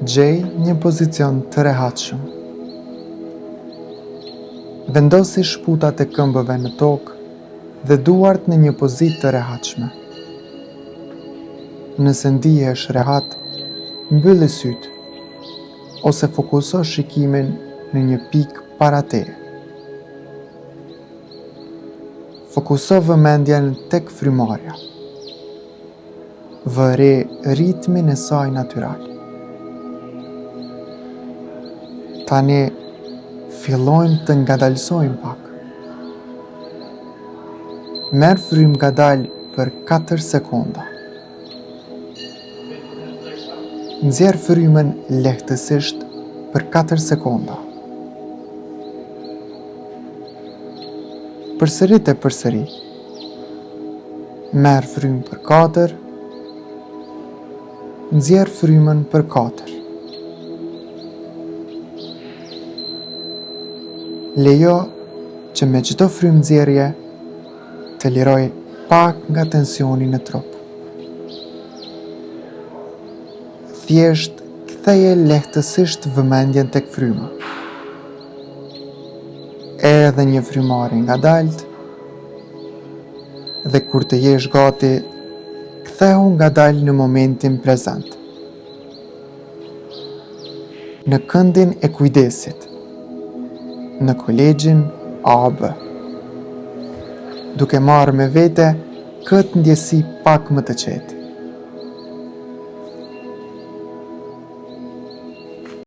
Gjej një pozicion të rehatshëm. Vendosi shputat e këmbëve në tokë dhe duart në një pozitë të rehatshme. Nëse ndihesh rehat, mbylli sytë ose fokuso shikimin në një pikë para teje. Fokuso vëmendjen tek frymarrja. Vëre ritmin e saj natyral. Tani fillojmë të ngadalsojmë pak. Merr frymë ngadalë për 4 sekonda. Nxjerr frymën lehtësisht për 4 sekonda. Përsërit e përsëri. Merr frymë për 4. Nxjerr frymën për 4. Lejo që me çdo frymë nxjerrje të liroj pak nga tensioni në trup. Thjesht ktheje lehtësisht vëmendjen tek fryma. Edhe një frymarrje ngadalt dhe kur të jesh gati, kthehu ngadalë në momentin prezent. Në këndin e kujdesit, në kolegjin AB, duke marrë me vete këtë ndjesi pak më të qetë.